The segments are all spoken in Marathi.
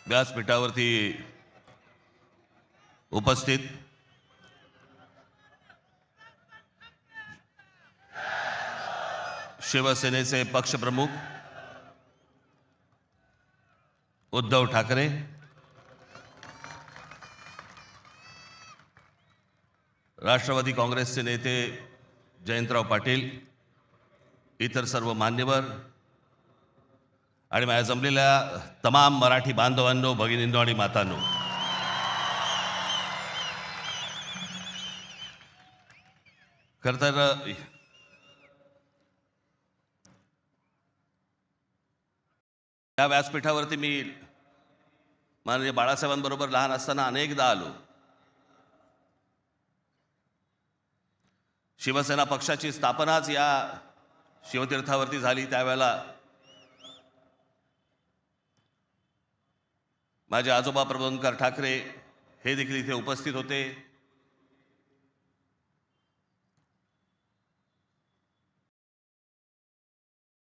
व्यासपीठावरती उपस्थित शिवसेनेचे पक्षप्रमुख उद्धव ठाकरे, राष्ट्रवादी काँग्रेसचे नेते जयंतराव पाटील, इतर सर्व मान्यवर आणि माझ्या जमलेल्या तमाम मराठी बांधवांनो, भगिनींनो आणि मातांनो, खरं तर या व्यासपीठावरती मी माननीय बाळासाहेबांबरोबर लहान असताना अनेकदा आलो. शिवसेना पक्षाची स्थापनाच या शिवतीर्थावरती झाली. त्यावेळेला माझे आजोबा प्रबोधनकार ठाकरे हे देखील इथे उपस्थित होते.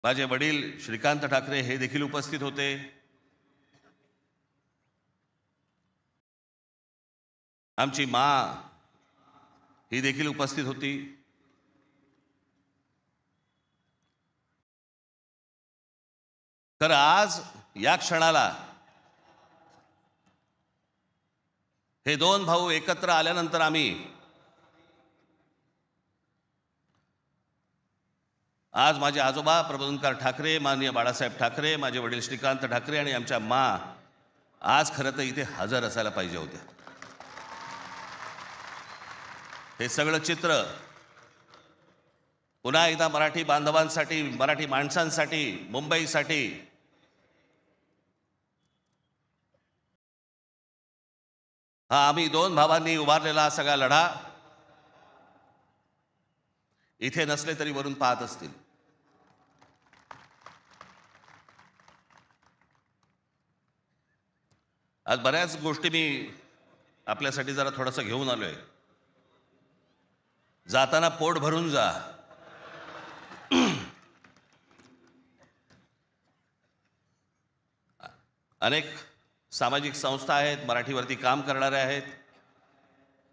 माझे वडील श्रीकांत ठाकरे हे देखील उपस्थित होते. आमची माँ ही देखील उपस्थित होती. तर आज या क्षणाला हे दोन भाऊ एकत्र आल्यानंतर आज माझे आजोबा प्रबोधनकार ठाकरे, माननीय बाळासाहेब ठाकरे, माझे वडील श्रीकांत ठाकरे आणि आमच्या माँ आज खरं तर इथे हजर असायला पाहिजे होत्या. हे सगळं चित्र पुन्हा एकदा मराठी बांधवांसाठी, मराठी माणसांसाठी, मुंबईसाठी हा आम्ही दोन भावांनी उभारलेला सगळा लढा इथे नसले तरी वरून पाहत असतील. आज बऱ्याच गोष्टी मी आपल्यासाठी जरा थोडंसं घेऊन आलोय. जाताना पोट भरून जा. अनेक सामाजिक संस्था आहेत, मराठीवरती काम करणारे आहेत,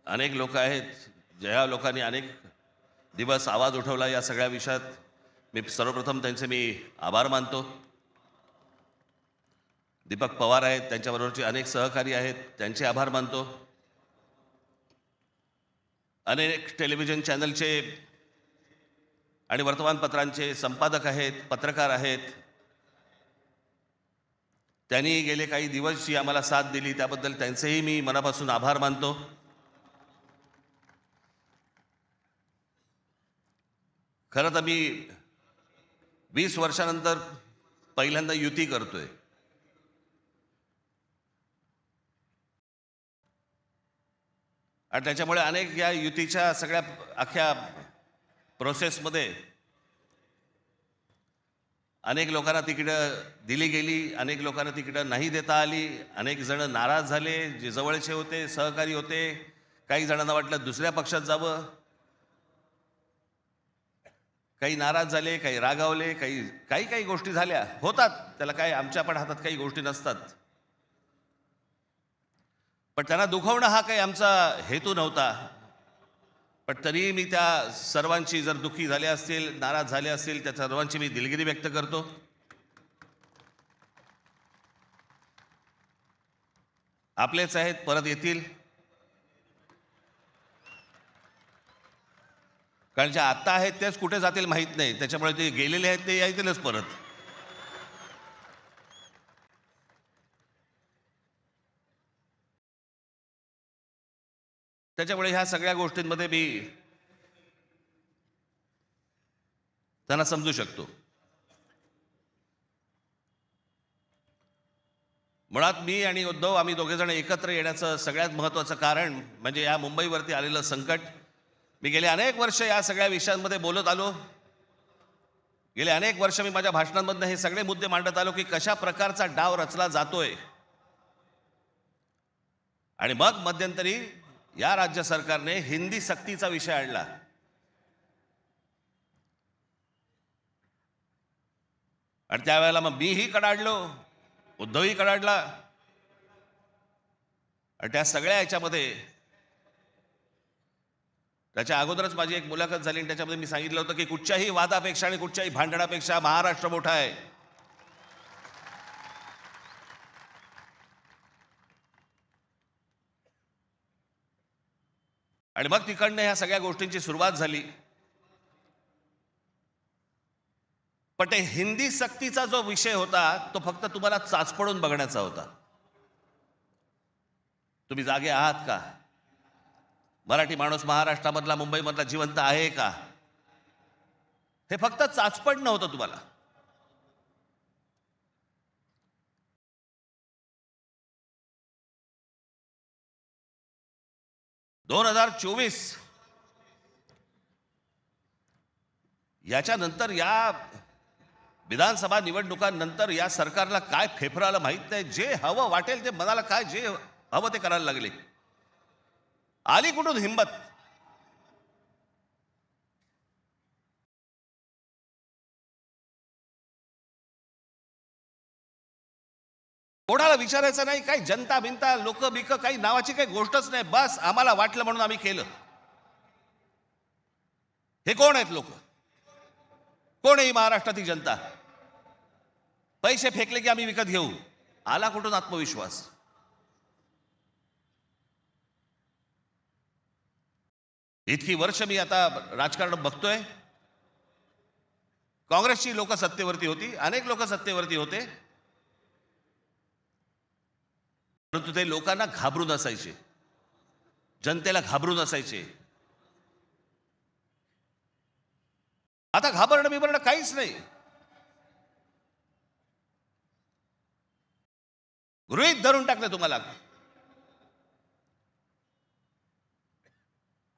अनेक लोक आहेत, ज्या लोकांनी अनेक दिवस आवाज उठवला या सगळ्या विषयात. मी सर्वप्रथम त्यांचे आभार मानतो. दीपक पवार आहेत, त्यांच्याबरोबरचे अनेक सहकारी आहेत, त्यांचे आभार मानतो. अनेक टेलिव्हिजन चॅनलचे आणि वर्तमानपत्रांचे संपादक आहेत, पत्रकार आहेत, त्यांनी गेले काही दिवस जी आम्हाला साथ दिली त्याबद्दल त्यांचेही मी मनापासून आभार मानतो. खरं तर मी 20 वर्षानंतर पहिल्यांदा युती करतोय. आणि त्याच्यामुळे अनेक या युतीच्या सगळ्या अख्ख्या प्रोसेसमध्ये अनेक लोकांना तिकीटं दिली गेली, अनेक लोकांना तिकीटं नाही देता आली, अनेक जण नाराज झाले, जे जवळचे होते, सहकारी होते. काही जणांना वाटलं दुसऱ्या पक्षात जावं, काही नाराज झाले, काही रागावले, काही गोष्टी झाल्या, होतात. त्याला काय, आमच्या पण हातात काही गोष्टी नसतात. पण त्यांना दुखवणं हा काही आमचा हेतू नव्हता. पण तरी मी त्या सर्वांची, जर दुःखी झाले असतील, नाराज झाले असतील, त्या सर्वांची मी दिलगिरी व्यक्त करतो. आपलेच आहेत, परत येतील. कारण जे आत्ता आहेत तेच कुठे जातील माहीत नाही. त्याच्यामुळे ते गेलेले आहेत ते येतीलच परत. त्याच्यामुळे ह्या सगळ्या गोष्टींमध्ये मी त्यांना समजू शकतो. मुळात मी आणि उद्धव आम्ही दोघेजण एकत्र येण्याचं सगळ्यात महत्त्वाचं कारण म्हणजे या मुंबईवरती आलेलं संकट. मी गेले अनेक वर्ष या सगळ्या विषयांमध्ये बोलत आलो. गेले अनेक वर्ष मी माझ्या भाषणांमधनं हे सगळे मुद्दे मांडत आलो की कशा प्रकारचा डाव रचला जातोय. आणि मग मध्यंतरी या राज्य सरकारने हिंदी सक्तीचा विषय आणला. आणि त्यावेळेला मग मीही कडाडलो, उद्धवही कडाडला. आणि त्या सगळ्या याच्यामध्ये त्याच्या अगोदरच माझी एक मुलाखत झाली आणि त्याच्यामध्ये मी सांगितलं होतं की कुठच्याही वादापेक्षा आणि कुठच्याही भांडणापेक्षा महाराष्ट्र मोठा आहे. आणि मग तिकडनं ह्या सगळ्या गोष्टींची सुरुवात झाली. पण ते हिंदी सक्तीचा जो विषय होता तो फक्त तुम्हाला चाचपडून बघण्याचा होता. तुम्ही जागे आहात का? मराठी माणूस महाराष्ट्रामधला मुंबईमधला जिवंत आहे का? हे फक्त चाचपड नव्हतं तुम्हाला. (2024) याच्यानंतर या विधानसभा निवडणुकांनंतर या सरकारला काय फेफराला माहित नाही. जे हवं वाटेल ते मनाला काय जे हवं ते करायला लागले. आली कुठून हिंमत? कोणाला विचारायचं नाही, काही जनता बिनता लोक बिक काही नावाची काही गोष्टच नाही. बस आम्हाला वाटलं म्हणून आम्ही केलं. हे कोण आहेत लोक? कोण आहे महाराष्ट्रातील जनता? पैसे फेकले की आम्ही विकत घेऊ. आला कुठून आत्मविश्वास? इतकी वर्ष मी आता राजकारण बघतोय. काँग्रेसची लोक सत्तेवरती होती, अनेक लोक सत्तेवरती होते, परंतु ते लोकांना घाबरून असायचे, जनतेला घाबरून असायचे. आता घाबरणं बिबरणं काहीच नाही. गृहीत धरून टाकलं तुम्हाला.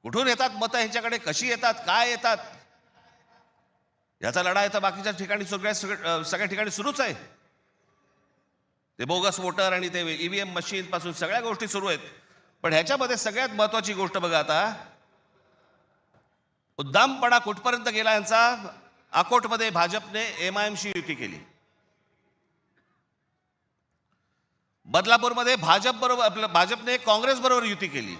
कुठून येतात मतं ह्यांच्याकडे, कशी येतात, काय येतात, याचा लढा येतं बाकीच्या ठिकाणी सगळ्या ठिकाणी सुरूच आहे. ते बोगस वोटर आणि ते ईव्हीएम मशीन पासून सगळ्या गोष्टी सुरू आहेत. पण ह्याच्यामध्ये सगळ्यात महत्वाची गोष्ट बघा, आता उद्दामपणा कुठपर्यंत गेला यांचा. अकोटमध्ये भाजपने एमआयएमशी युती केली. बदलापूरमध्ये भाजपने काँग्रेस बरोबर युती केली.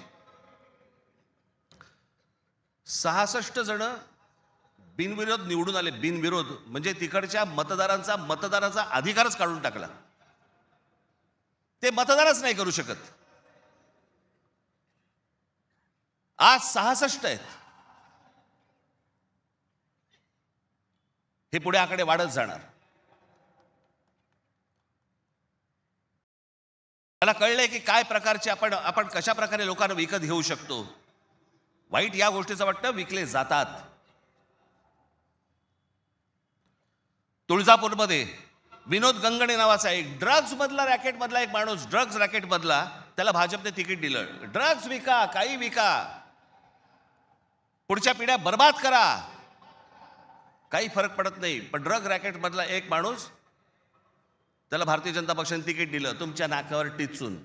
66 जण बिनविरोध निवडून आले. बिनविरोध म्हणजे तिकडच्या मतदारांचा अधिकारच काढून टाकला. ते मतदानच नाही करू शकत. आज 66 आहेत. हे पुढे आकडे वाढत जाणार. मला कळलंय की काय प्रकारचे आपण कशा प्रकारे लोकांना विकत घेऊ शकतो. वाईट या गोष्टीचं वाटतं विकले जातात. तुळजापूरमध्ये विनोद गंगणे नावाचा एक ड्रग्ज मधला एक माणूस, ड्रग्ज रॅकेट मधला, त्याला भाजपने तिकीट दिलं. ड्रग्ज विका, काही विका, पुढच्या पिढ्या बर्बाद करा, काही फरक पडत नाही. पण ड्रग रॅकेट मधला एक माणूस, त्याला भारतीय जनता पक्षाने तिकीट दिलं तुमच्या नाकावर टिचून.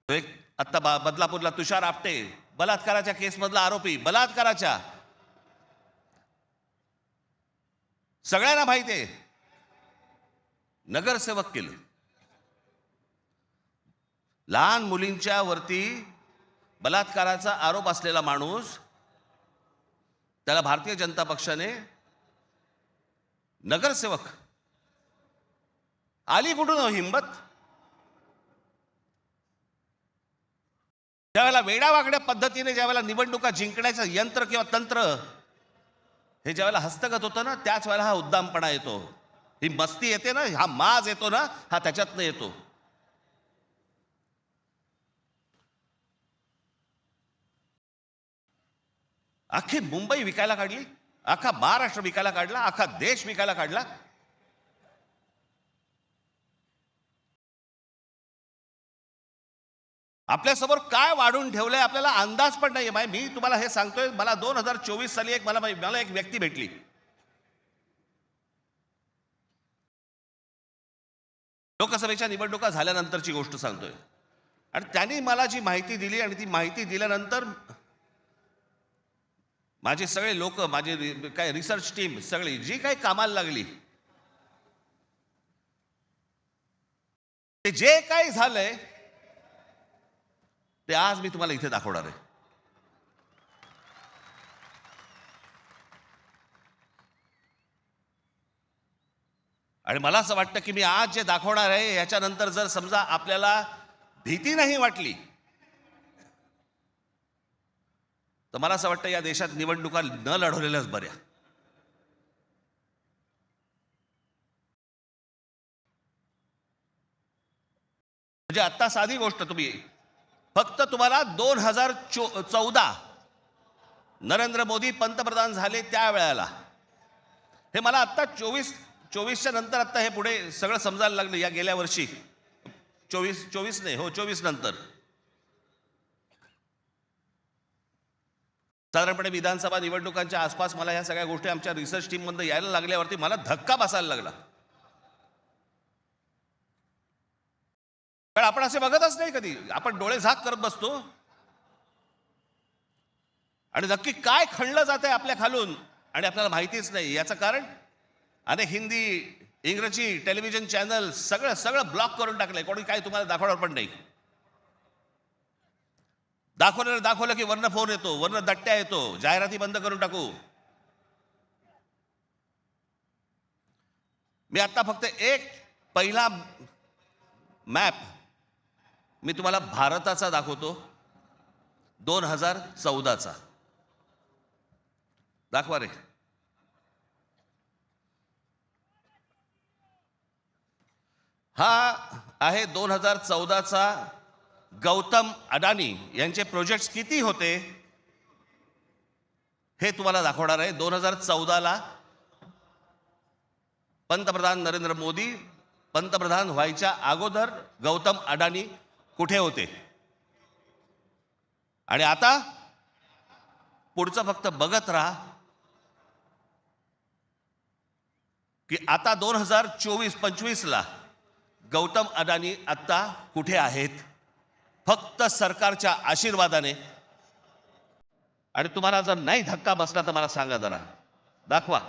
एक आता बदलापूरला तुषार आपटे, बलात्काराच्या केस मधला आरोपी, बलात्काराच्या, सगळ्यांना माहिती आहे, नगरसेवक केलं. लहान मुलींच्या वरती बलात्काराचा आरोप असलेला माणूस, त्याला भारतीय जनता पक्षाने नगरसेवक. आली कुठून हिंमत? ज्यावेळेला वेडावाकड्या पद्धतीने ज्यावेळेला निवडणुका जिंकण्याचं यंत्र किंवा तंत्र हे ज्यावेळेला हस्तगत होतं ना, त्याच वेळेला हा उद्दामपणा येतो, ही मस्ती येते ना, हा माज येतो ना, हा त्याच्यातनं येतो. अख्खी मुंबई विकायला काढली, अख्खा महाराष्ट्र विकायला काढला, अख्खा देश विकायला काढला. आपल्यासमोर काय वाढून ठेवलंय आपल्याला अंदाज पण नाहीये. मी तुम्हाला हे सांगतोय, मला 2024 साली मला एक व्यक्ती भेटली. लोकसभेच्या निवडणुका झाल्यानंतरची गोष्ट सांगतोय. आणि त्यांनी मला जी माहिती दिली आणि ती माहिती दिल्यानंतर माझे सगळे लोक, माझे काय रिसर्च टीम सगळी जी काही कामाला लागली, ते जे काही झालंय ते आज मी तुम्हाला इथे दाखवणार आहे. आणि मला असं वाटतं की मी आज जे दाखवणार आहे याच्यानंतर जर समजा आपल्याला भीती नाही वाटली तर मला असं वाटतं या देशात निवडणुका न लढवलेल्याच बऱ्या. म्हणजे आता साधी गोष्ट, तुम्ही फक्त तुम्हाला 2014 नरेंद्र मोदी पंतप्रधान झाले त्यावेळेला, हे मला आता 24च्या नंतर आता हे पुढे सगळं समजायला लागलं. या गेल्या वर्षी 24 नाही, हो 24 नंतर साधारणपणे विधानसभा निवडणुकांच्या आसपास मला ह्या सगळ्या गोष्टी आमच्या रिसर्च टीम मधून यायला लागल्यावरती मला धक्का बसायला लागला. कारण आपण असे बघतच नाही कधी, आपण डोळे झाक करत बसतो आणि नक्की काय खणलं जात आहे आपल्या खालून आणि आपल्याला माहितीच नाही. याचं कारण अनेक हिंदी इंग्रजी टेलिव्हिजन चॅनल सगळं सगळं ब्लॉक करून टाकलंय. कोणी काय तुम्हाला दाखवणार पण नाही. दाखवलं की वरनं फोन येतो, वरनं दट्ट्या येतो, जाहिराती बंद करून टाकू. मी आता फक्त एक पहिला मॅप मी तुम्हाला भारताचा दाखवतो, 2014चा. दाखवा रे. हा आहे 2014चा. गौतम अडानी यांचे प्रोजेक्ट्स किती होते हे तुम्हाला दाखवणार आहे. 2014ला पंतप्रधान नरेंद्र मोदी पंतप्रधान व्हायच्या अगोदर गौतम अडानी कुठे होते आणि आता पुढचं फक्त बघत राहा की आता 2024-25ला गौतम अडानी आता कुठे आहेत. फक्त सरकारच्या आशीर्वादाने. आणि तुम्हाला जर नाही धक्का बसला तर मला सांगा जरा, दाखवा.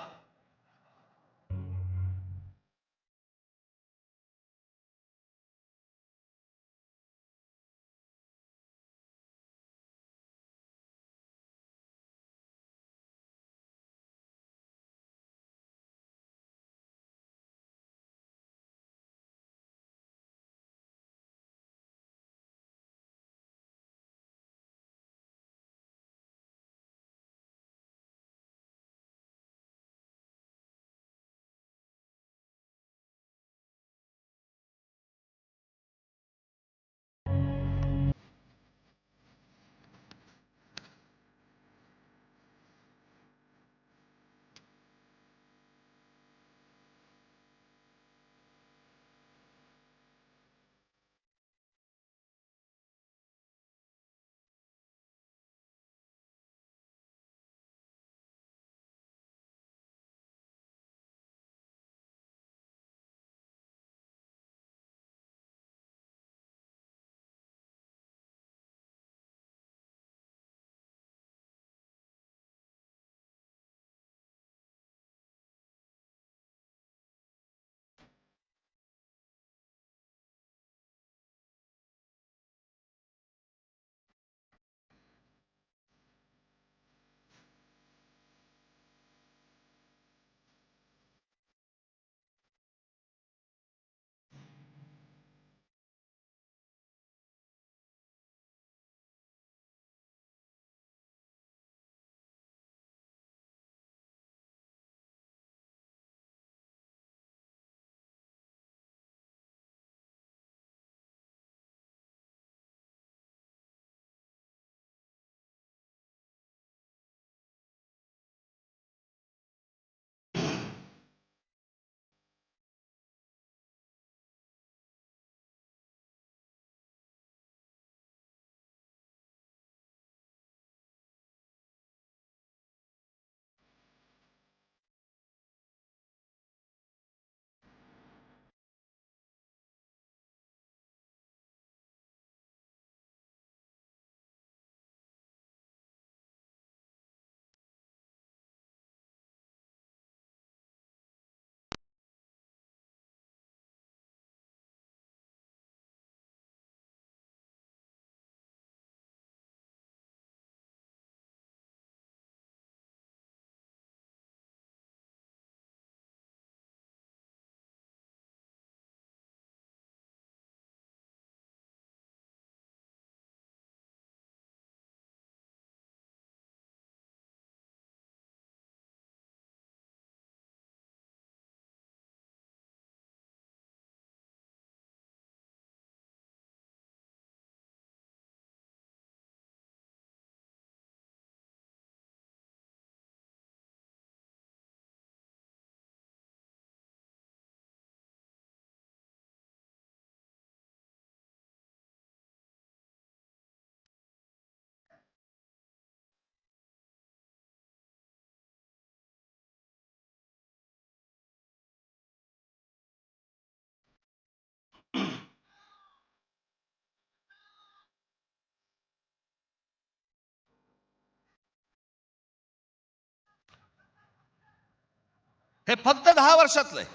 हे फक्त 10 वर्षातलं आहे.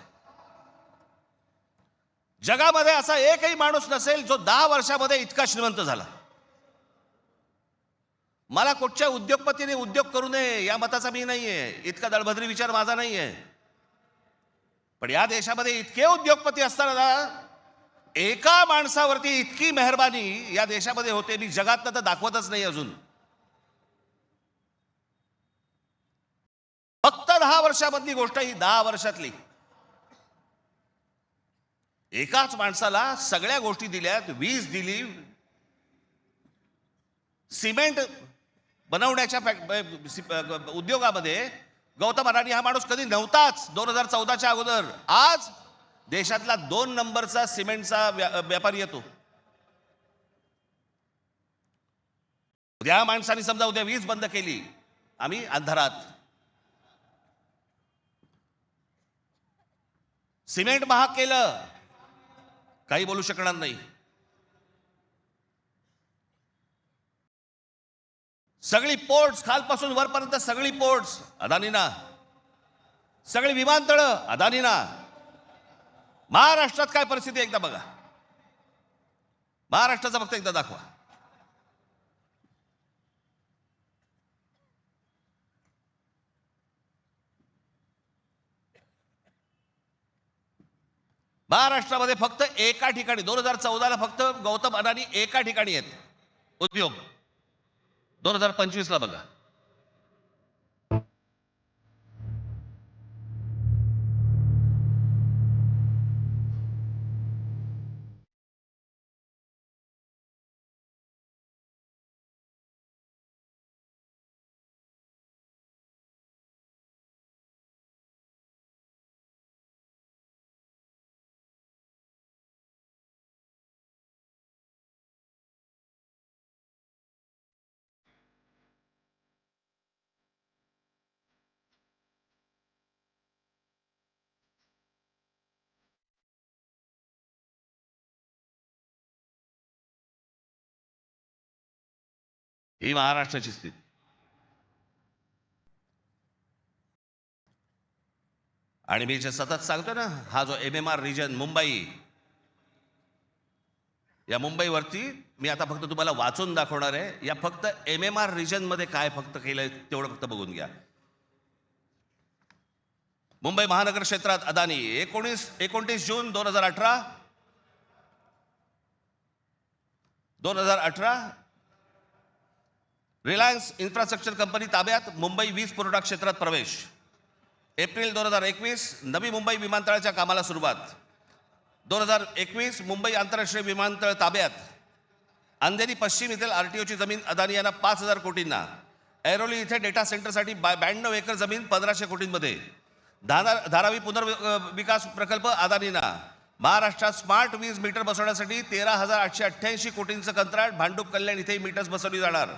जगामध्ये असा एकही माणूस नसेल जो 10 वर्षामध्ये इतका श्रीमंत झाला. मला कुठच्या उद्योगपतीने उद्योग करू नये या मताचा मी नाहीये, इतका दळभद्री विचार माझा नाहीये. पण या देशामध्ये इतके उद्योगपती असताना एका माणसावरती इतकी मेहरबानी या देशामध्ये होते, मी जगात तर दाखवतच नाही अजून. फक्त 10 वर्षामधली गोष्ट, ही 10 वर्षातली. एकाच माणसाला सगळ्या गोष्टी दिल्यात, वीज दिली, सिमेंट बनवण्याच्या उद्योगामध्ये गौतम अडाणी हा माणूस कधी नव्हताच 2014च्या अगोदर. आज देशातला 2 नंबरचा सिमेंटचा व्यापारी येतो. उद्या माणसाने समजा उद्या वीज बंद केली, आम्ही अंधारात. सिमेंट महाग केलं, काही बोलू शकणार नाही. सगळी पोर्ट्स खालपासून वरपर्यंत सगळी पोर्ट्स अदानीना, सगळी विमानतळं अदानीना. महाराष्ट्रात काय परिस्थिती एकदा बघा, महाराष्ट्राचा फक्त एकदा दाखवा. महाराष्ट्रामध्ये फक्त एका ठिकाणी 2014ला फक्त गौतम अडाणी एका ठिकाणी आहेत उद्योग. 2025ला बघा, ही महाराष्ट्राची स्थिती. आणि मी जे सतत सांगतो ना, हा जो MMR रिजन मुंबई, या मुंबईवरती मी आता फक्त तुम्हाला वाचून दाखवणार आहे. या फक्त MMR रिजन मध्ये काय फक्त केलंय तेवढं फक्त बघून घ्या. मुंबई महानगर क्षेत्रात अदानी 29 जून 2018 रिलायन्स इन्फ्रास्ट्रक्चर कंपनी ताब्यात मुंबई वीज पुरवठा क्षेत्रात प्रवेश. एप्रिल 2021 नवी मुंबई विमानतळाच्या कामाला सुरुवात. 2021 मुंबई आंतरराष्ट्रीय विमानतळ ताब्यात. अंधेरी पश्चिम येथील RTOची जमीन अदानी यांना 5,000 कोटींना. ऐरोली इथे डेटा सेंटरसाठी 92 एकर जमीन 1,500 कोटींमध्ये. धारावी पुनर्विकास प्रकल्प अदानींना. महाराष्ट्रात स्मार्ट वीज मीटर बसवण्यासाठी 13,888 कोटींचं कंत्राट. भांडूप कल्याण इथे मीटर्स बसवली जाणार.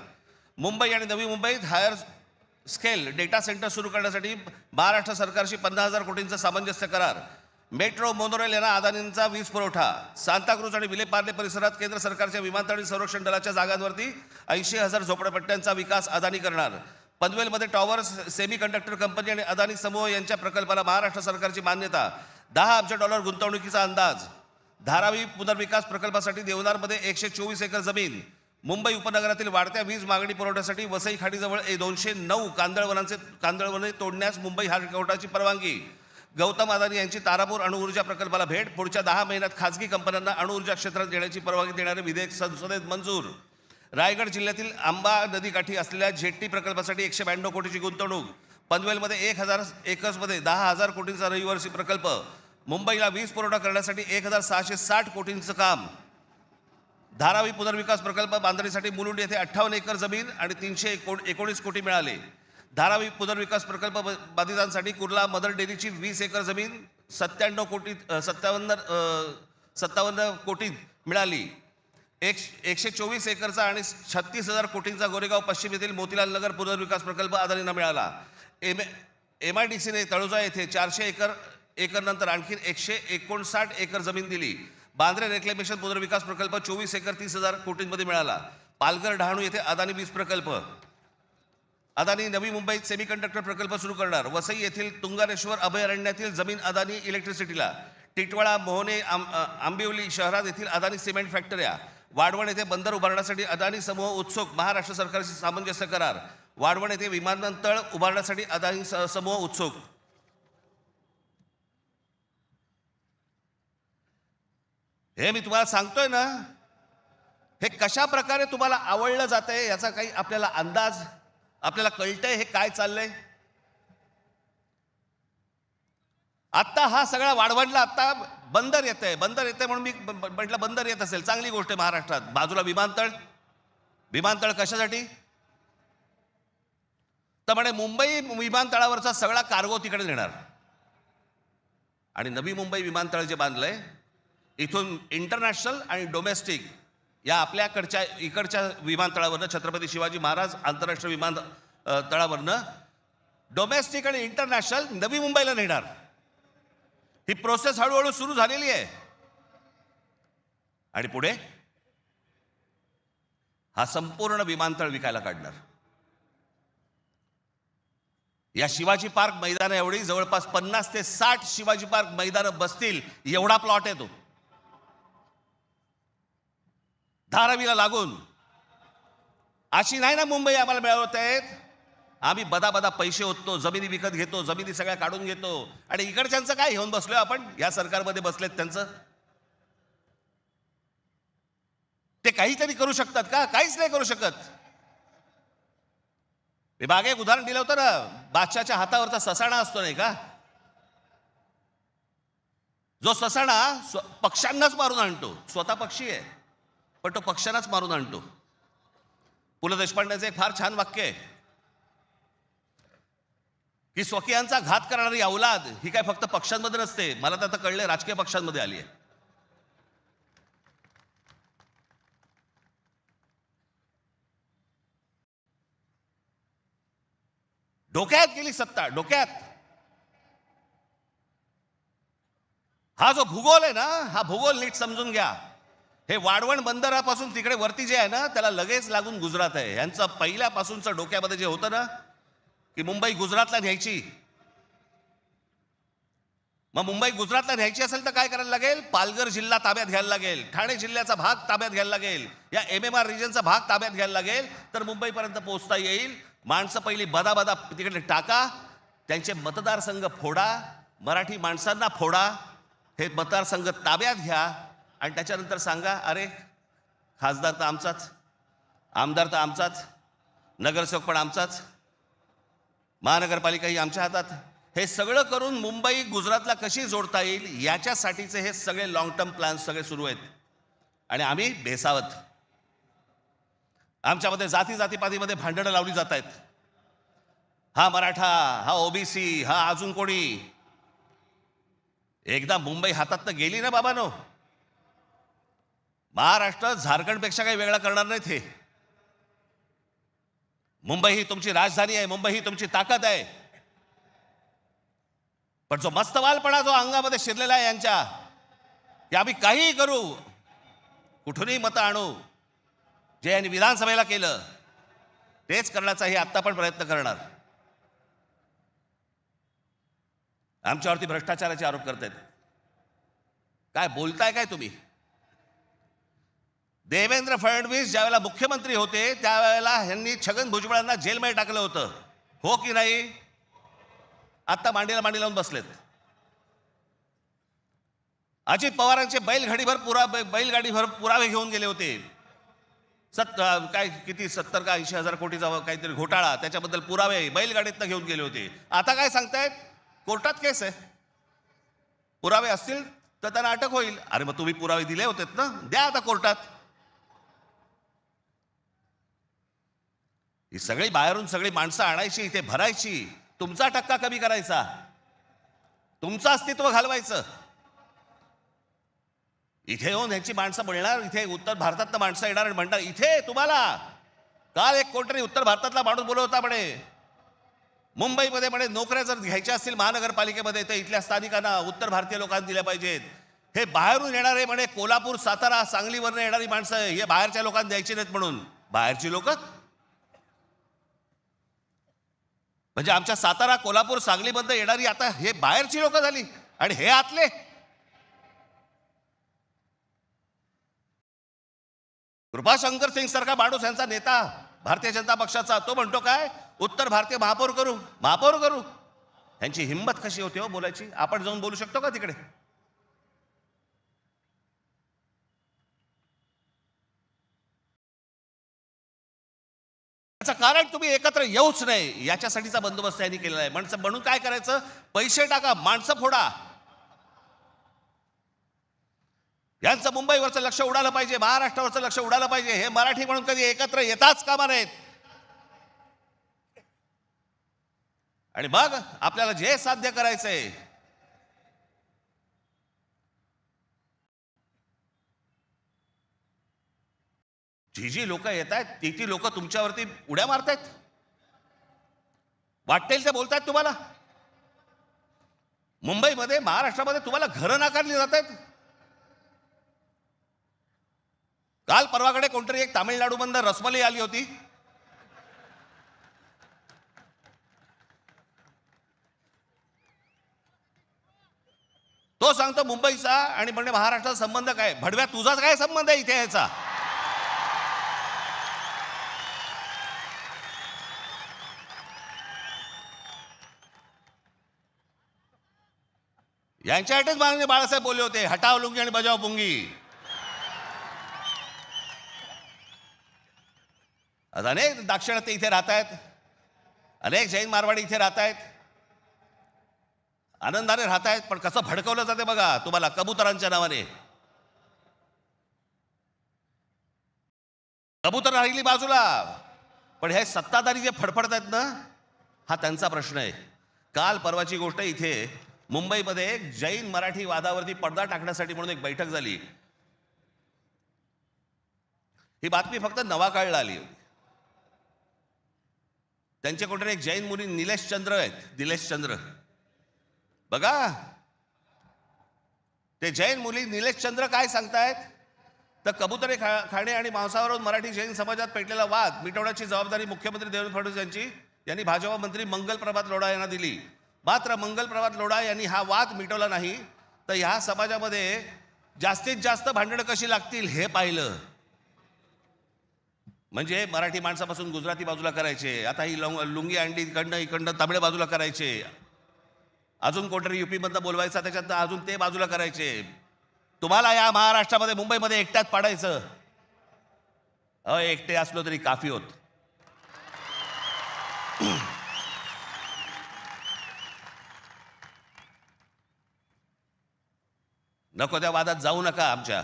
मुंबई आणि नवी मुंबईत हायर स्केल डेटा सेंटर सुरू करण्यासाठी महाराष्ट्र सरकारशी 50,000 कोटींचा सामंजस्य करार. मेट्रो मोनोरेल यांना अदानींचा वीज पुरवठा. सांताक्रूज आणि विलेपार्ले परिसरात केंद्र सरकारच्या विमानतळ आणि संरक्षण दलाच्या जागांवरती 80,000 झोपडपट्ट्यांचा विकास अदानी करणार. पनवेलमध्ये टॉवर्स सेमी कंडक्टर कंपनी आणि अदानी समूह यांच्या प्रकल्पाला महाराष्ट्र सरकारची मान्यता. $10 अब्ज गुंतवणुकीचा अंदाज. धारावी पुनर्विकास प्रकल्पासाठी देवनारमध्ये 124 एकर जमीन. मुंबई उपनगरातील वाढत्या वीज मागणी पुरवठ्यासाठी वसई खाडीजवळ 209 कांदळवने तोडण्यास मुंबई हायकोर्टाची परवानगी. गौतम अदानी यांची तारापूर अणुऊर्जा प्रकल्पाला भेट. पुढच्या 10 महिन्यात खासगी कंपन्यांना अणुऊर्जा क्षेत्रात देण्याची परवानगी देणारे विधेयक संसदेत मंजूर. रायगड जिल्ह्यातील आंबा नदीकाठी असलेल्या जेट्टी प्रकल्पासाठी 192 कोटीची गुंतवणूक. पनवेलमध्ये 1,000 एकर्समध्ये 10,000 कोटींचा रहिवासी प्रकल्प. मुंबईला वीज पुरवठा करण्यासाठी 1,660 कोटींचं काम. धारावी पुनर्विकास प्रकल्प बांधणीसाठी मुलुंड येथे 58 एकर जमीन आणि 319 कोटी मिळाले. धारावी पुनर्विकास प्रकल्प बाधितांसाठी कुर्ला मदर डेअरीची 20 एकर जमीन 57 कोटी मिळाली. 124 एकरचा आणि 36,000 कोटींचा गोरेगाव पश्चिम येथील मोतीलाल नगर पुनर्विकास प्रकल्प अदानींना मिळाला. MIDCने तळोजा येथे 400 एकर नंतर आणखी 159 एकर जमीन दिली. बांद्रे रेक्लेमेशन पुनर्विकास प्रकल्प 24 एकर 30,000 कोटींमध्ये मिळाला. पालघर डहाणू येथे अदानी वीज प्रकल्प. अदानी नवी मुंबईत सेमीकंडक्टर प्रकल्प सुरू करणार. वसई येथील तुंगारेश्वर अभयारण्यातील जमीन अदानी इलेक्ट्रिसिटीला. टिटवाळा, मोहने, आंबिवली शहरात येथील अदानी सिमेंट फॅक्टऱ्या. वाढवण येथे बंदर उभारण्यासाठी अदानी समूह उत्सुक. महाराष्ट्र सरकारशी सामंजस्य करार. वाढवण येथे विमानतळ उभारण्यासाठी अदानी समूह उत्सुक. हे मी तुम्हाला सांगतोय ना, हे कशा प्रकारे तुम्हाला आवडलं जातंय याचा काही आपल्याला अंदाज, आपल्याला कळतंय हे काय चाललंय. आता हा सगळा वाढवणला आता बंदर येतंय म्हणून मी म्हटलं बंदर येत असेल चांगली गोष्ट आहे. महाराष्ट्रात बाजूला विमानतळ कशासाठी तर म्हणे मुंबई विमानतळावरचा सगळा कार्गो तिकडे नेणार. आणि नवी मुंबई विमानतळ जे बांधलंय इथून इंटरनॅशनल आणि डोमेस्टिक या आपल्याकडच्या इकडच्या विमानतळावरनं, छत्रपती शिवाजी महाराज आंतरराष्ट्रीय विमानतळावरनं डोमेस्टिक आणि इंटरनॅशनल नवी मुंबईला नेणार. ही प्रोसेस हळूहळू सुरू झालेली आहे. आणि पुढे हा संपूर्ण विमानतळ विकायला काढणार. या शिवाजी पार्क मैदान एवढी जवळपास 50 ते 60 शिवाजी पार्क मैदान बसतील एवढा प्लॉट आहे तो, धारावीला लागून. अशी नाही ना मुंबई आम्हाला मिळवत आहेत. आम्ही बदा पैसे होतो, जमिनी विकत घेतो, जमिनी सगळ्या काढून घेतो. आणि इकडच्यांचं काय घेऊन बसलोय आपण, या सरकारमध्ये बसलेत त्यांचं. ते काहीतरी करू शकतात का? काहीच नाही करू शकत. मी मागे एक उदाहरण दिलं होतं ना, बादशाच्या हातावरचा ससाणा असतो नाही का, जो ससाणा पक्ष्यांनाच मारून आणतो. स्वतः पक्षी आहे पण तो पक्ष्यांनाच मारून आणतो. पु ल देशपांडेचं एक फार छान वाक्य आहे की स्वकीयांचा घात करणारी औलाद ही काय फक्त पक्षांमध्ये नसते, मला तर आता कळले राजकीय पक्षांमध्ये आली आहे. डोक्यात गेली सत्ता, डोक्यात. हा जो भूगोल आहे ना, हा भूगोल नीट समजून घ्या. हे वाढवण बंदरापासून तिकडे वरती जे आहे ना त्याला लगेच लागून गुजरात आहे. यांचं पहिल्यापासूनचं डोक्यामध्ये जे होतं ना की मुंबई गुजरातला न्यायची. मग मुंबई गुजरातला न्यायची असेल तर काय करायला लागेल? पालघर जिल्हा ताब्यात घ्यायला लागेल, ठाणे जिल्ह्याचा भाग ताब्यात घ्यायला लागेल, या MMR रिजनचा भाग ताब्यात घ्यायला लागेल, तर मुंबईपर्यंत पोहोचता येईल. माणसं पहिली बदा तिकडे टाका, त्यांचे मतदारसंघ फोडा, मराठी माणसांना फोडा, हे मतदारसंघ ताब्यात घ्या आणि त्याच्यानंतर सांगा अरे खासदार तर आमचाच, आमदार तर आमचाच, नगरसेवक पण आमचाच, महानगरपालिकाही आमच्या हातात. हे सगळं करून मुंबई गुजरातला कशी जोडता येईल याच्यासाठीचे हे सगळे लॉंग टर्म प्लॅन्स सगळे सुरू आहेत. आणि आम्ही बेसावत, आमच्यामध्ये जातीपातीमध्ये भांडणं लावली जात आहेत. हा मराठा, हा OBC, हा अजून कोणी. एकदा मुंबई हातात गेली ना बाबांनो, महाराष्ट्र झारखंडपेक्षा काही वेगळा करणार नाहीत. हे मुंबई ही तुमची राजधानी आहे, मुंबई ही तुमची ताकद आहे. पण जो मस्तवालपणा जो अंगामध्ये शिरलेला आहे यांच्या, की आम्ही काहीही करू, कुठूनही मतं आणू, जे यांनी विधानसभेला केलं तेच करण्याचा हे आत्ता पण प्रयत्न करणार. आमच्यावरती भ्रष्टाचाराचे आरोप करतायत. काय बोलताय काय तुम्ही? देवेंद्र फडणवीस ज्यावेळेला मुख्यमंत्री होते त्यावेळेला ह्यांनी छगन भुजबळांना जेलमध्ये टाकलं होतं, हो की नाही? आता मांडीला मांडी लावून बसलेत. अजित पवारांचे बैलगाडीभर पुरावे घेऊन गेले होते. काय किती 70 का 80 हजार कोटीचा काहीतरी घोटाळा, त्याच्याबद्दल पुरावे बैलगाडीतनं घेऊन गेले होते. आता काय सांगतायत? कोर्टात केस आहे, पुरावे असतील तर त्यांना अटक होईल. अरे मग तुम्ही पुरावे दिले होते ना, द्या आता कोर्टात. ही सगळी बाहेरून सगळी माणसं आणायची, इथे भरायची, तुमचा टक्का कमी करायचा, तुमचं अस्तित्व घालवायचं. इथे येऊन ह्याची माणसं बोलणार, इथे उत्तर भारतातनं माणसं येणार आणि म्हणणार इथे तुम्हाला. काल एक कोणतरी उत्तर भारतातला माणूस बोलत होता म्हणे, मुंबईमध्ये म्हणे नोकऱ्या जर घ्यायच्या असतील महानगरपालिकेमध्ये तर इथल्या स्थानिकांना, उत्तर भारतीय लोकांना दिल्या पाहिजेत. हे बाहेरून येणारे म्हणे कोल्हापूर, सातारा, सांगलीवरनं येणारी माणसं हे बाहेरच्या लोकांना द्यायची नाहीत म्हणून. बाहेरची लोक म्हणजे आमच्या सातारा, कोल्हापूर, सांगलीमध्ये येणारी आता हे बाहेरची लोक झाली आणि हे आतले. कृपाशंकर सिंग सारखा माणूस, यांचा नेता भारतीय जनता पक्षाचा, तो म्हणतो काय, उत्तर भारतीय महापौर करू, महापौर करू. यांची हिंमत कशी होते हो बोलायची? आपण जाऊन बोलू शकतो का तिकडे? त्याचं कारण तुम्ही एकत्र येऊच नाही याच्यासाठीचा बंदोबस्त यांनी केलेला आहे. म्हणून काय करायचं, पैसे टाका, माणसं फोडा. यांचं मुंबईवरचं लक्ष उडालं पाहिजे, महाराष्ट्रावरचं लक्ष उडालं पाहिजे. हे मराठी म्हणून कधी एकत्र येताच कामा नयेत. आणि मग आपल्याला जे साध्य करायचंय, जी लोक येत आहेत ती लोक तुमच्यावरती उड्या मारतायत, वाटेल ते बोलतायत तुम्हाला. मुंबईमध्ये, महाराष्ट्रामध्ये तुम्हाला घरं नाकारली जात आहेत. काल परवाकडे कोणतरी एक तामिळनाडूमधून रसमलाई आली होती. तो सांगतो मुंबईचा आणि म्हणजे महाराष्ट्राचा संबंध काय? भडव्या, तुझाच काय संबंध आहे इथे यायचा? यांच्यासाठीच माननीय बाळासाहेब बोलले होते, हटाव लुंगी आणि बजाव पुंगी. आज अनेक दाक्षिणात्य इथे राहत आहेत, अनेक जैन मारवाडी इथे राहत आहेत, आनंदाने राहत आहेत. पण कसं भडकवलं जाते बघा तुम्हाला कबुतरांच्या नावाने. कबूतर राहिली बाजूला, पण हे सत्ताधारी जे फडफडत आहेत ना, हा त्यांचा प्रश्न आहे. काल परवाची गोष्ट, इथे मुंबईमध्ये एक जैन मराठी वादावरती पडदा टाकण्यासाठी म्हणून एक बैठक झाली. ही बातमी फक्त नवाकाळला आली होती. त्यांचे कोणतरी एक जैन मुली निलेश चंद्र आहेत, निलेश चंद्र बघा. ते जैन मुली निलेश चंद्र काय सांगतायत, तर कबुतरे खाणे आणि मांसावरून मराठी जैन समाजात पेटलेला वाद मिटवण्याची जबाबदारी मुख्यमंत्री देवेंद्र फडणवीस यांनी भाजपा मंत्री मंगल प्रभात लोढा यांना दिली. मात्र मंगल प्रभात लोढा यांनी हा वाद मिटवला नाही, तर ह्या समाजामध्ये जास्तीत जास्त भांडणं कशी लागतील हे पाहिलं. म्हणजे मराठी माणसापासून गुजराती बाजूला करायचे, आता ही लुंगी अंडी इकडनं तमिळ बाजूला करायचे, अजून कोणतरी युपी मधनं बोलवायचा, त्याच्यात अजून ते बाजूला करायचे. तुम्हाला या महाराष्ट्रामध्ये, मुंबईमध्ये एकट्यात पाडायचं. एकटे असलो तरी काफी होत. नको त्या वादात जाऊ नका. आमच्या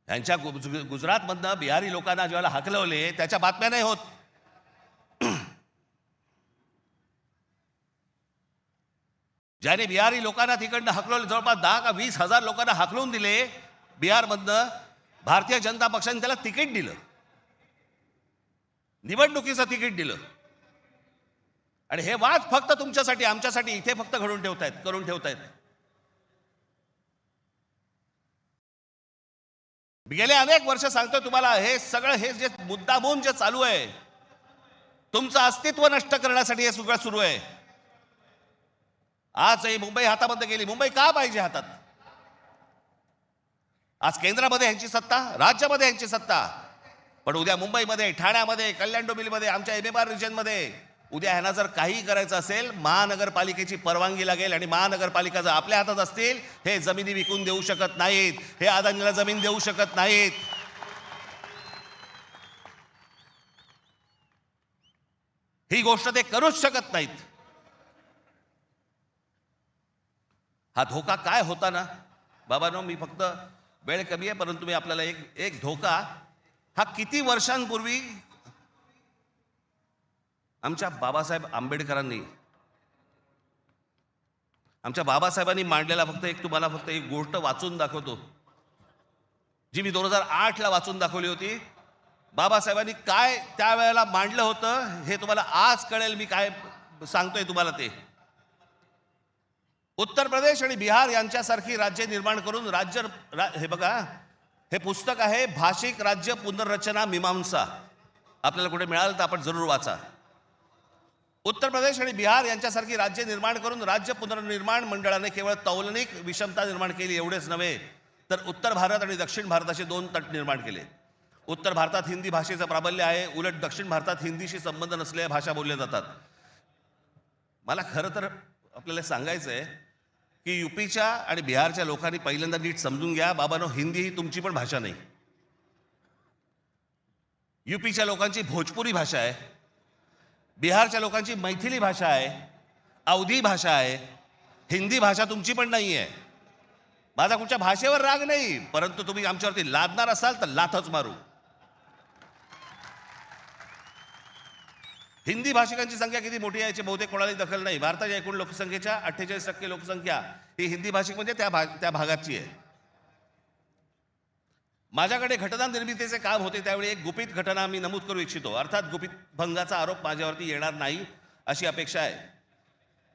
यांच्या गुजरातमधनं बिहारी लोकांना ज्यावेळेला हकलवले, त्याच्या बातम्या नाही होत. ज्याने बिहारी लोकांना तिकडनं हकलवले, जवळपास 10 का 20 हजार लोकांना हकलवून दिले बिहारमधनं, भारतीय जनता पक्षाने त्याला तिकीट दिलं, निवडणुकीचं तिकीट दिलं. आणि हे वाद फक्त तुमच्यासाठी, आमच्यासाठी इथे फक्त करून ठेवतायत. गेले अनेक वर्ष सांगतोय तुम्हाला, हे सगळं, हे जे मुद्दामून जे चालू आहे, तुमचं अस्तित्व नष्ट करण्यासाठी हे सगळं सुरू आहे. आज ही मुंबई हातामध्ये गेली. मुंबई का पाहिजे हातात? आज केंद्रामध्ये यांची सत्ता, राज्यामध्ये यांची सत्ता, पण उद्या मुंबईमध्ये, ठाण्यामध्ये, कल्याण डोंबिवलीमध्ये, आमच्या MMR रिजनमध्ये उद्या ह्यांना जर काही करायचं असेल, महानगरपालिकेची परवानगी लागेल. आणि महानगरपालिका जर आपल्या हातात असतील, हे जमिनी विकून देऊ शकत नाहीत, हे अदानीला जमीन देऊ शकत नाहीत. ही गोष्ट ते करूच शकत नाहीत. हा धोका काय होता ना बाबांनो, मी फक्त वेळ कमी आहे, परंतु मी आपल्याला एक धोका, हा किती वर्षांपूर्वी आमच्या बाबासाहेब आंबेडकरांनी, आमच्या बाबासाहेबांनी मांडलेला, तुम्हाला फक्त एक गोष्ट वाचून दाखवतो, जी मी 2008ला वाचून दाखवली होती. बाबासाहेबांनी काय त्यावेळेला मांडलं होतं हे तुम्हाला आज कळेल. मी काय सांगतोय तुम्हाला ते. उत्तर प्रदेश आणि बिहार यांच्यासारखी राज्य निर्माण करून हे बघा, हे पुस्तक आहे भाषिक राज्य पुनर्रचना मीमांसा. आपल्याला कुठे मिळालं तर आपण जरूर वाचा. उत्तर प्रदेश आणि बिहार यांच्यासारखी राज्य निर्माण करून राज्य पुनर्निर्माण मंडळाने केवळ तौलनिक विषमता निर्माण केली एवढेच नव्हे, तर उत्तर भारत आणि दक्षिण भारताचे 2 तट निर्माण केले. उत्तर भारतात हिंदी भाषेचं प्राबल्य आहे, उलट दक्षिण भारतात हिंदीशी संबंध नसलेल्या भाषा बोलल्या जातात. मला खरं तर आपल्याला सांगायचं आहे की युपीच्या आणि बिहारच्या लोकांनी पहिल्यांदा नीट समजून घ्या, बाबांनो, हिंदी ही तुमची पण भाषा नाही. युपीच्या लोकांची भोजपुरी भाषा आहे, बिहारच्या लोकांची मैथिली भाषा आहे, अवधी भाषा आहे. हिंदी भाषा तुमची पण नाही आहे. माझा कुठच्या भाषेवर राग नाही, परंतु तुम्ही आमच्यावरती लादणार असाल तर लाथच मारू. हिंदी भाषिकांची संख्या किती मोठी आहे याची बहुतेक कोणालाही दखल नाही. भारताच्या एकूण लोकसंख्येच्या 48% लोकसंख्या ही हिंदी भाषिक म्हणजे त्या भागाची आहे. माझ्याकडे घटना निर्मितीचे काम होते त्यावेळी एक गुपित घटना मी नमूद करू इच्छितो. अर्थात गुपित भंगाचा आरोप माझ्यावरती येणार नाही अशी अपेक्षा आहे.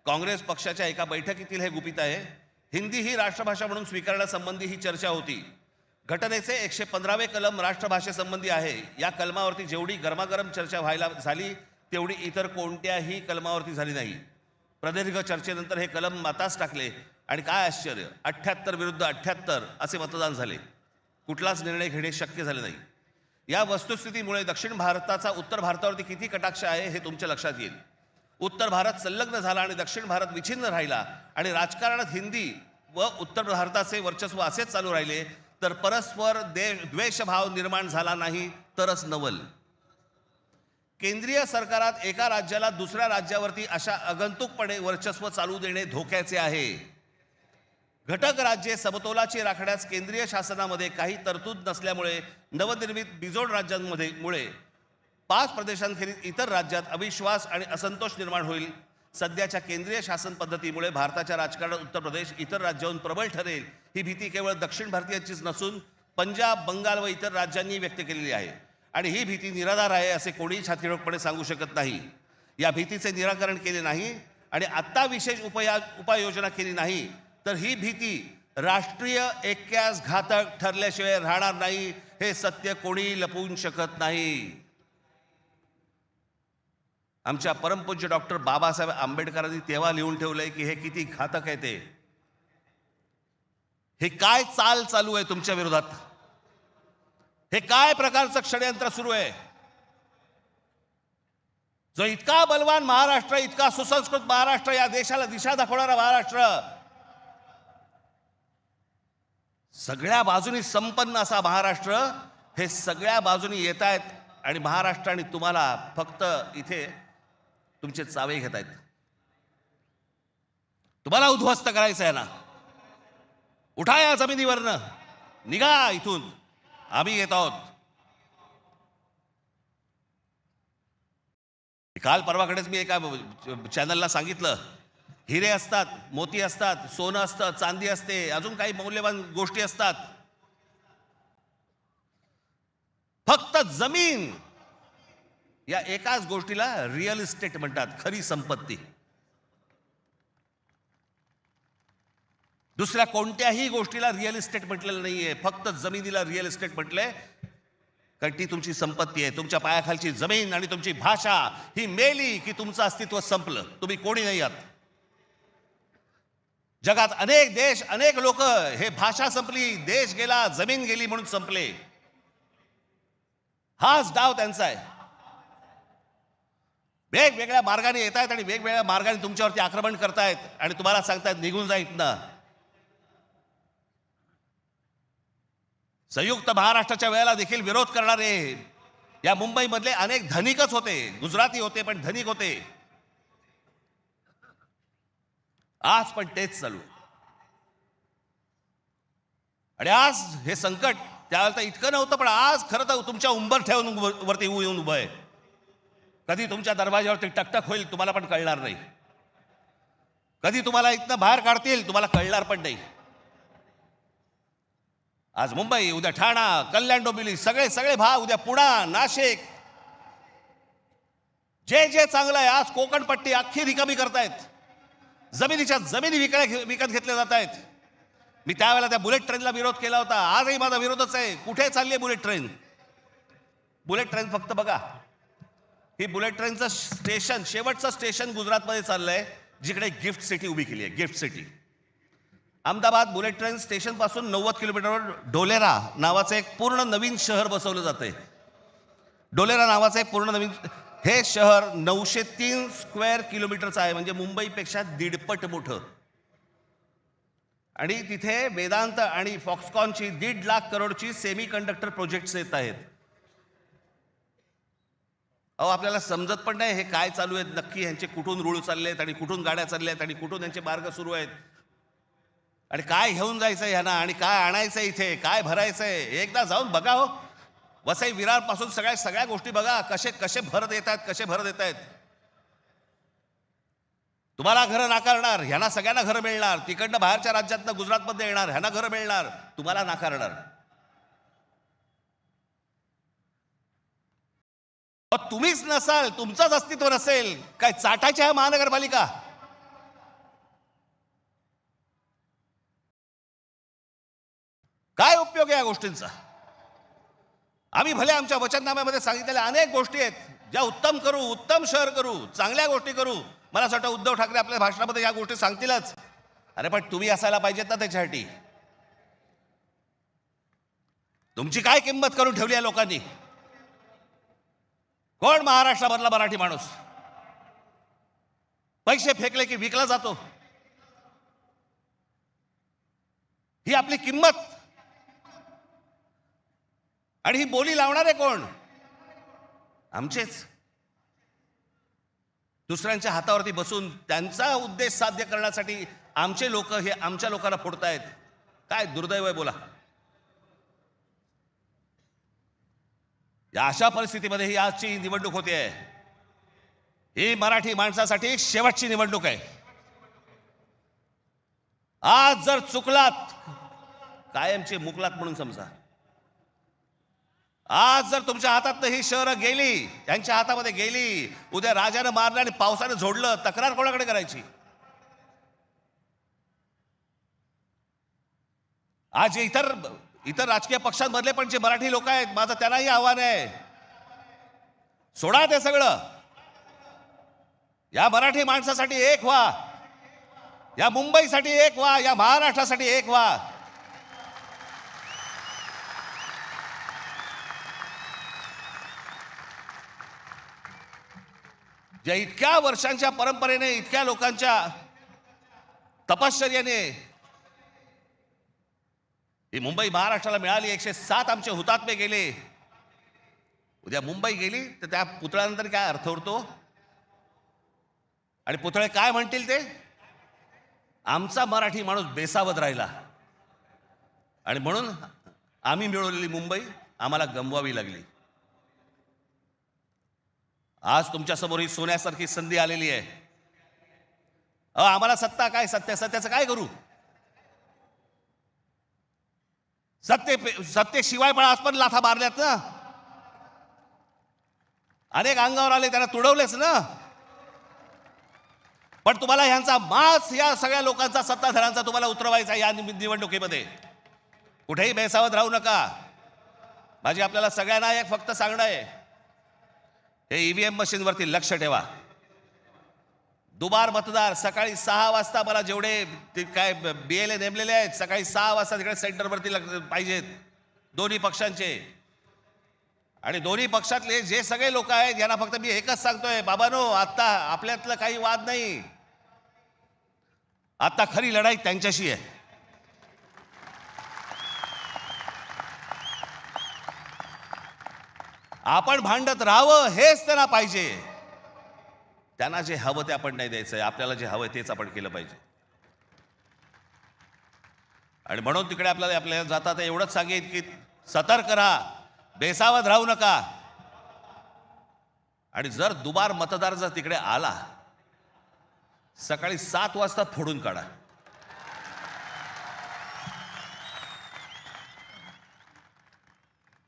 काँग्रेस पक्षाच्या एका बैठकीतील हे गुपित आहे. हिंदी ही राष्ट्रभाषा म्हणून स्वीकारण्यासंबंधी ही चर्चा होती. घटनेचे 115वे कलम राष्ट्रभाषेसंबंधी आहे. या कलमावरती जेवढी गरमागरम चर्चा व्हायला झाली तेवढी इतर कोणत्याही कलमावरती झाली नाही. प्रदीर्घ चर्चेनंतर हे कलम मातास टाकले आणि काय आश्चर्य, 78 विरुद्ध 78 असे मतदान झाले. कुठलाच निर्णय घेणे शक्य झाले नाही. या वस्तुस्थितीमुळे दक्षिण भारताचा उत्तर भारतावरती किती कटाक्ष आहे हे तुमच्या लक्षात येईल. उत्तर भारत संलग्न झाला आणि दक्षिण भारत विच्छिन्न राहिला आणि राजकारणात हिंदी व उत्तर भारताचे वर्चस्व असेच चालू राहिले तर परस्पर द्वेषभाव निर्माण झाला नाही तरच नवल. केंद्रीय सरकारात एका राज्याला दुसऱ्या राज्यावरती अशा आगंतुकपणे वर्चस्व चालू देणे धोक्याचे आहे. घटक राज्ये समतोलाची राखण्यास केंद्रीय शासनामध्ये काही तरतूद नसल्यामुळे नवनिर्मित बिजोड राज्यांमुळे 5 प्रदेशांखेरीज इतर राज्यात अविश्वास आणि असंतोष निर्माण होईल. सध्याच्या केंद्रीय शासन पद्धतीमुळे भारताच्या राजकारणात उत्तर प्रदेश इतर राज्याहून प्रबळ ठरेल ही भीती केवळ दक्षिण भारतीयांचीच नसून पंजाब, बंगाल व इतर राज्यांनी व्यक्त केलेली आहे आणि ही भीती निराधार आहे असे कोणीही छातीरोखपणे सांगू शकत नाही. या भीतीचे निराकरण केले नाही आणि आत्ता विशेष उपाययोजना केली नाही तर ही भीती राष्ट्रीय ऐक्यास घातक ठरल्याशिवाय राहणार नाही. हे सत्य कोणी लपवू शकत नाही. आमच्या परमपूज्य डॉक्टर बाबासाहेब आंबेडकरांनी तेव्हा लिहून ठेवलंय की हे किती घातक आहे ते. हे काय चाल चालू आहे तुमच्या विरोधात, हे काय प्रकारचं षडयंत्र सुरू आहे. जो इतका बलवान महाराष्ट्र, इतका सुसंस्कृत महाराष्ट्र, या देशाला दिशा दाखवणारा महाराष्ट्र, सगळ्या बाजूनी संपन्न असा महाराष्ट्र, हे सगळ्या बाजूनी येत आहेत आणि महाराष्ट्र आणि तुम्हाला फक्त इथे तुमचे चावे घेत आहेत. तुम्हाला उद्ध्वस्त करायचं आहे ना, उठा या जमिनीवरनं, निघा इथून, आम्ही येत आहोत. काल परवाकडेच मी एका चॅनलला सांगितलं, हिरे असतात, मोती असतात, सोनं असतं, चांदी असते, अजून काही मौल्यवान गोष्टी असतात, फक्त जमीन या एकाच गोष्टीला रिअल इस्टेट म्हणतात, खरी संपत्ती. दुसऱ्या कोणत्याही गोष्टीला रिअल इस्टेट म्हटलेलं नाहीये, फक्त जमिनीला रिअल इस्टेट म्हटलंय. कारण ती तुमची संपत्ती आहे. तुमच्या पायाखालची जमीन आणि तुमची भाषा ही मेली की तुमचं अस्तित्व संपलं, तुम्ही कोणी नाही आहात. जगात अनेक देश, अनेक लोक, हे भाषा संपली, देश गेला, जमीन गेली म्हणून संपले. हाच डाव त्यांचा आहे. वेगवेगळ्या मार्गाने येत आहेत आणि वेगवेगळ्या मार्गाने तुमच्यावरती आक्रमण करतायत आणि तुम्हाला सांगतायत निघून जा इथनं. संयुक्त महाराष्ट्राच्या वेळेला देखील विरोध करणारे या मुंबईमधले अनेक धनिकच होते, गुजराती होते पण धनिक होते. आज पण तेच चालू आहे. आणि आज हे संकट त्यावेळेला इतकं नव्हतं, पण आज खरं तर तुमच्या उंबरठ्यावरून वरती येऊन उभं आहे. कधी तुमच्या दरवाजावरती टकटक होईल तुम्हाला पण कळणार नाही, कधी तुम्हाला इथनं बाहेर काढतील तुम्हाला कळणार पण नाही. आज मुंबई, उद्या ठाणा, कल्याण, डोंबिवली, सगळे सगळे भाग, उद्या पुणा, नाशिक, जे जे चांगलं आहे, आज कोकणपट्टी अख्खी रिकामी करतायत. जमिनीच्या जमिनी विकत घेतल्या जात आहेत. मी त्यावेळेला त्या बुलेट ट्रेनला विरोध केला होता, आजही माझा विरोधच आहे. कुठे चालली आहे बुलेट ट्रेन? बुलेट ट्रेन फक्त बघा, ही बुलेट ट्रेनचं स्टेशन, शेवटचं स्टेशन गुजरातमध्ये चाललंय, जिकडे गिफ्ट सिटी उभी केली आहे. Gift city Ahmedabad bullet train station पासून 90 किलोमीटरवर डोलेरा नावाचं एक पूर्ण नवीन शहर बसवलं जातंय. डोलेरा नावाचं एक पूर्ण नवीन, हे शहर 903 स्क्वेअर किलोमीटरचं आहे, म्हणजे मुंबईपेक्षा दीडपट मोठं. आणि तिथे वेदांत आणि फॉक्सकॉनची 1.5 लाख करोडची सेमी कंडक्टर प्रोजेक्ट्स येत आहेत. अहो, आपल्याला समजत पण नाही हे काय चालू आहेत नक्की, ह्यांचे कुठून रूळ चालले आहेत आणि कुठून गाड्या चालल्या आहेत आणि कुठून यांचे मार्ग सुरू आहेत आणि काय घेऊन जायचंय ह्यांना आणि काय आणायचंय, इथे काय भरायचंय. एकदा जाऊन बघा हो, वसई विरार पासून सगळ्या गोष्टी बघा, कसे कसे भर देत आहेत, कसे भर देत आहेत. तुम्हाला घरं नाकारणार, ह्यांना सगळ्यांना घरं मिळणार. तिकडनं बाहेरच्या राज्यातनं गुजरातमध्ये येणार, ह्यांना घरं मिळणार, तुम्हाला नाकारणार. तुम्हीच नसाल, तुमचंच अस्तित्व नसेल, काय चाटायच्या ह्या महानगरपालिका. काय उपयोग आहे या गोष्टींचा. आम्ही भले आमच्या वचननाम्यामध्ये सांगितलेल्या अनेक गोष्टी आहेत ज्या उत्तम करू, उत्तम शहर करू, चांगल्या गोष्टी करू. मला असं वाटतं उद्धव ठाकरे आपल्या भाषणामध्ये या गोष्टी सांगतीलच. अरे पण तुम्ही असायला पाहिजेत ना त्याच्यासाठी. तुमची काय किंमत करून ठेवली आहे लोकांनी. कोण महाराष्ट्रामधला मराठी माणूस पैसे फेकले की विकला जातो. ही आपली किंमत. आणि ही बोली लावणारे कोण? आमचेच. दुसऱ्यांच्या हातावरती बसून त्यांचा उद्देश साध्य करण्यासाठी आमचे लोक हे आमच्या लोकांना फोडतायत. काय दुर्दैव आहे बोला. या अशा परिस्थितीमध्ये ही आजची निवडणूक होते आहे. ही मराठी माणसासाठी शेवटची निवडणूक आहे. आज जर चुकलात, कायमची मुकलात म्हणून समजा. आज जर तुमच्या हातात ही शहरं गेली, त्यांच्या हातामध्ये गेली, उद्या राजानं मारलं आणि पावसानं झोडलं, तक्रार कोणाकडे करायची? आज इतर राजकीय पक्षांमधले पण जे मराठी लोक आहेत, माझं त्यांनाही आव्हान आहे, सोडा ते सगळं. या मराठी माणसासाठी एक व्हा, या मुंबईसाठी एक व्हा, या महाराष्ट्रासाठी एक व्हा. ज्या इतक्या वर्षांच्या परंपरेने, इतक्या लोकांच्या तपश्चर्याने ही मुंबई महाराष्ट्राला मिळाली. 107 आमचे हुतात्मे गेले. उद्या मुंबई गेली तर त्या पुतळ्यानंतर काय अर्थ उरतो? आणि पुतळे काय म्हणतील ते? आमचा मराठी माणूस बेसावध राहिला आणि म्हणून आम्ही मिळवलेली मुंबई आम्हाला गमवावी लागली. आज तुमच्या समोर ही सोन्यासारखी संधी आलेली आहे. आम्हाला सत्ता काय, सत्याचं काय करू? सत्तेशिवाय पण आज पण लाथा मारल्यात ना. अनेक अंगावर आले, त्यांना तुडवलेच ना. पण तुम्हाला ह्यांचा मास, या सगळ्या लोकांचा, सत्ताधाऱ्यांचा तुम्हाला उतरवायचा या निवडणुकीमध्ये. कुठेही बेसावध राहू नका. माझी आपल्याला सगळ्यांना एक फक्त सांगणं आहे, हे ईव्हीएम मशीनवरती लक्ष ठेवा. दुबार मतदार सकाळी 6 वाजता, मला जेवढे काय BLA नेमलेले आहेत, सकाळी 6 वाजता तिकडे सेंटरवरती पाहिजेत दोन्ही पक्षांचे. आणि दोन्ही पक्षातले जे सगळे लोक आहेत यांना फक्त मी एकच सांगतोय, बाबांनो, आता आपल्यातलं काही वाद नाही. आता खरी लढाई त्यांच्याशी आहे. आपण भांडत राहावं हेच त्यांना पाहिजे. त्यांना जे हवं ते आपण नाही द्यायचंय. आपल्याला जे हवंय तेच आपण केलं पाहिजे. आणि म्हणून तिकडे आपल्याला जातात एवढंच सांगेन की सतर्क राहा, बेसावध राहू नका. आणि जर दुबार मतदार जर तिकडे आला, सकाळी 7 वाजता फोडून काढा.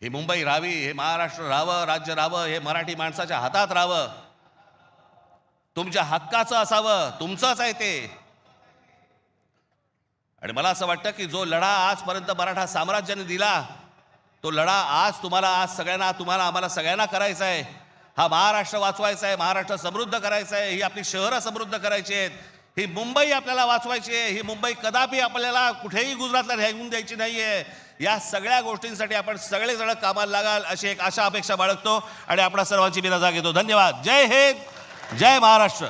ही मुंबई राहावी, हे महाराष्ट्र राहावं, राज्य राहावं, हे मराठी माणसाच्या हातात राहावं, तुमच्या हक्काचं असावं, तुमचंच आहे ते. आणि मला असं वाटतं की जो लढा आजपर्यंत मराठा साम्राज्याने दिला, तो लढा आज तुम्हाला, आज सगळ्यांना, तुम्हाला, आम्हाला सगळ्यांना करायचा आहे. हा महाराष्ट्र वाचवायचा आहे, महाराष्ट्र समृद्ध करायचा आहे, ही आपली शहरं समृद्ध करायची आहेत, ही मुंबई आपल्याला वाचवायची आहे, ही मुंबई कदापि आपल्याला कुठेही गुजरातला घेऊन द्यायची नाहीये. या सगळ्या गोष्टींसाठी आपण सगळेजण कामाला लागाल अशी एक आशा अपेक्षा बाळगतो आणि आपणा सर्वांची मी रजा घेतो. धन्यवाद. जय हिंद, जय महाराष्ट्र.